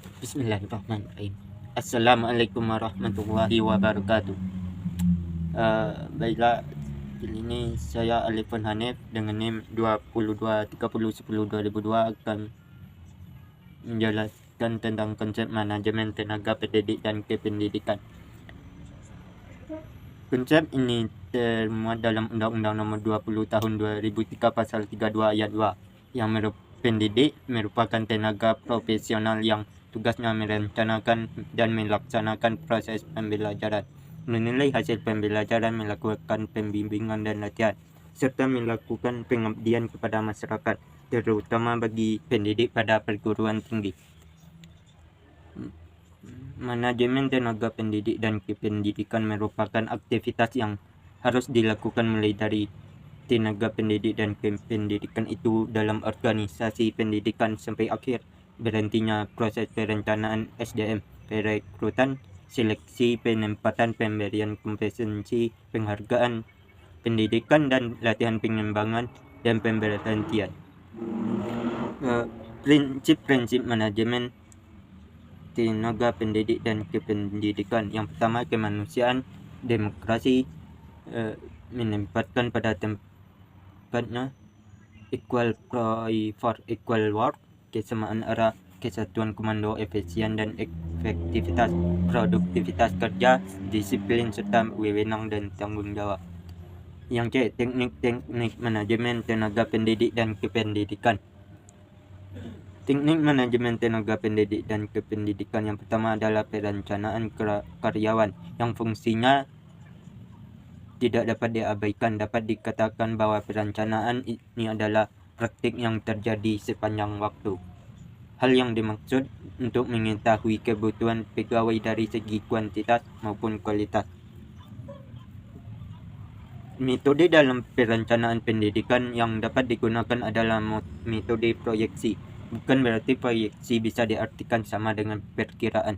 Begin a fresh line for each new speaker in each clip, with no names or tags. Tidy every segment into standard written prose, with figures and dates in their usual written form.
Bismillahirrahmanirrahim. Assalamualaikum warahmatullahi wabarakatuh. Baiklah, kali ini saya Alifan Hanif dengan NIM 2230102002 akan menjelaskan tentang konsep manajemen tenaga pendidik dan kependidikan. Konsep ini termuat dalam Undang-Undang Nomor 20 Tahun 2003 Pasal 32 Ayat 2 yang pendidik merupakan tenaga profesional yang tugasnya merencanakan dan melaksanakan proses pembelajaran, menilai hasil pembelajaran, melakukan pembimbingan dan latihan, serta melakukan pengabdian kepada masyarakat, terutama bagi pendidik pada perguruan tinggi. Manajemen tenaga pendidik dan kependidikan merupakan aktivitas yang harus dilakukan mulai dari tenaga pendidik dan kependidikan itu dalam organisasi pendidikan sampai akhir berhentinya proses perencanaan SDM, perekrutan, seleksi, penempatan, pemberian kompetensi, penghargaan, pendidikan dan latihan pengembangan dan pemberhentian. Prinsip-prinsip manajemen tenaga pendidik dan kependidikan. Yang pertama, kemanusiaan, demokrasi, menempatkan pada tempatnya, equal pay for equal work, kesamaan arah, kesatuan komando, efisien dan efektivitas, produktivitas kerja, disiplin serta wewenang dan tanggung jawab. Yang C, teknik manajemen tenaga pendidik dan kependidikan. Teknik manajemen tenaga pendidik dan kependidikan yang pertama adalah perencanaan karyawan yang fungsinya tidak dapat diabaikan. Dapat dikatakan bahwa perencanaan ini adalah praktik yang terjadi sepanjang waktu. Hal yang dimaksud untuk mengetahui kebutuhan pegawai dari segi kuantitas maupun kualitas. Metode dalam perencanaan pendidikan yang dapat digunakan adalah metode proyeksi. Bukan berarti proyeksi bisa diartikan sama dengan perkiraan.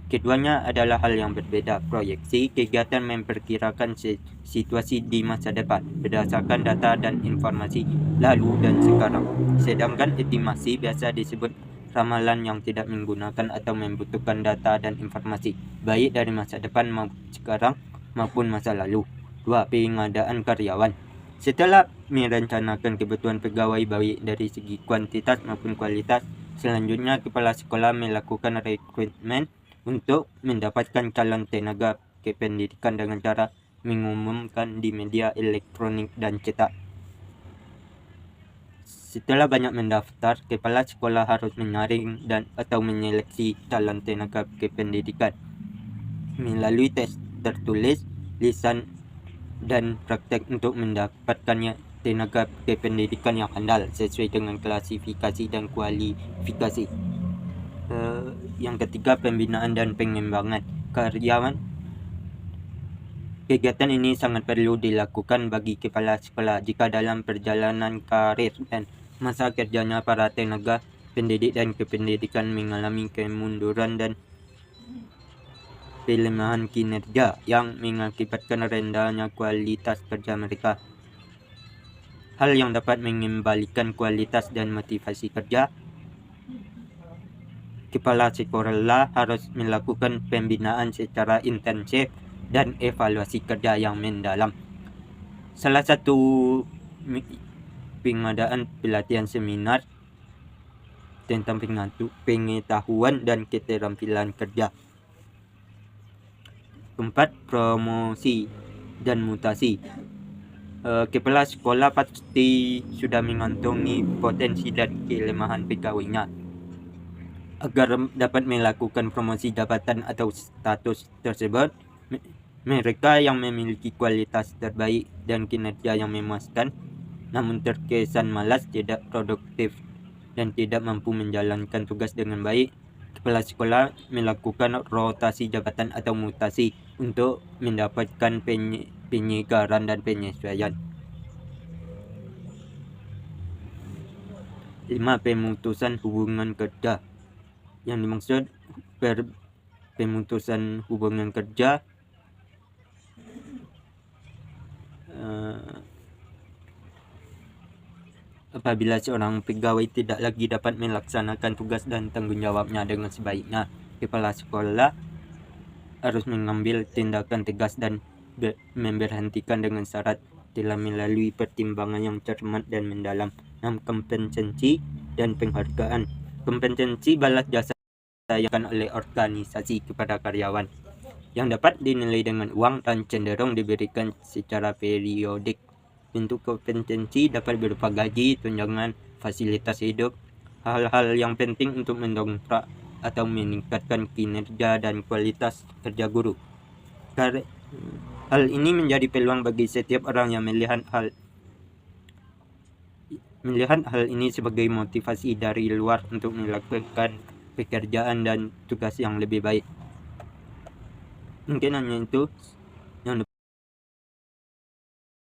Keduanya adalah hal yang berbeda. Proyeksi kegiatan memperkirakan situasi di masa depan berdasarkan data dan informasi lalu dan sekarang. Sedangkan estimasi biasa disebut ramalan yang tidak menggunakan atau membutuhkan data dan informasi baik dari masa depan maupun sekarang maupun masa lalu. 2. Pengadaan karyawan. Setelah merencanakan kebutuhan pegawai baik dari segi kuantitas maupun kualitas, selanjutnya kepala sekolah melakukan rekrutmen untuk mendapatkan calon tenaga kependidikan dengan cara mengumumkan di media elektronik dan cetak. Setelah banyak mendaftar, kepala sekolah harus menyaring dan atau menyeleksi calon tenaga kependidikan melalui tes tertulis, lisan dan praktek untuk mendapatkannya tenaga kependidikan yang handal sesuai dengan klasifikasi dan kualifikasi. Yang ketiga, pembinaan dan pengembangan karyawan. Kegiatan ini sangat perlu dilakukan bagi kepala sekolah jika dalam perjalanan karir dan masa kerjanya para tenaga pendidik dan kependidikan mengalami kemunduran dan pelemahan kinerja yang mengakibatkan rendahnya kualitas kerja mereka. Hal yang dapat mengembalikan kualitas dan motivasi kerja, kepala sekolah harus melakukan pembinaan secara intensif dan evaluasi kerja yang mendalam. Salah satu pengadaan pelatihan seminar tentang pengetahuan dan keterampilan kerja. 4. Promosi dan mutasi. Kepala sekolah pasti sudah mengantongi potensi dan kelemahan pegawainya. Agar dapat melakukan promosi jabatan atau status tersebut, mereka yang memiliki kualitas terbaik dan kinerja yang memuaskan, namun terkesan malas, tidak produktif, dan tidak mampu menjalankan tugas dengan baik, kepala sekolah melakukan rotasi jabatan atau mutasi untuk mendapatkan penyegaran dan penyesuaian. 5. Pemutusan hubungan kerja. Yang dimaksud pemutusan hubungan kerja Apabila seorang pegawai tidak lagi dapat melaksanakan tugas dan tanggung jawabnya dengan sebaiknya, kepala sekolah harus mengambil tindakan tegas dan memberhentikan dengan syarat telah melalui pertimbangan yang cermat dan mendalam. 6. Kompetensi dan penghargaan. Kompetensi balas jasa yang dilakukan oleh organisasi kepada karyawan yang dapat dinilai dengan uang dan cenderung diberikan secara periodik. Bentuk kompetensi dapat berupa gaji, tunjangan, fasilitas hidup, hal-hal yang penting untuk mendongkrak atau meningkatkan kinerja dan kualitas kerja guru. Hal ini menjadi peluang bagi setiap orang yang melihat hal ini sebagai motivasi dari luar untuk melakukan pekerjaan dan tugas yang lebih baik. Mungkin hanya itu yang dapat.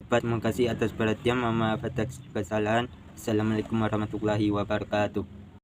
Terima kasih atas perhatian. Mohon maaf atas kesalahan. Assalamualaikum warahmatullahi wabarakatuh.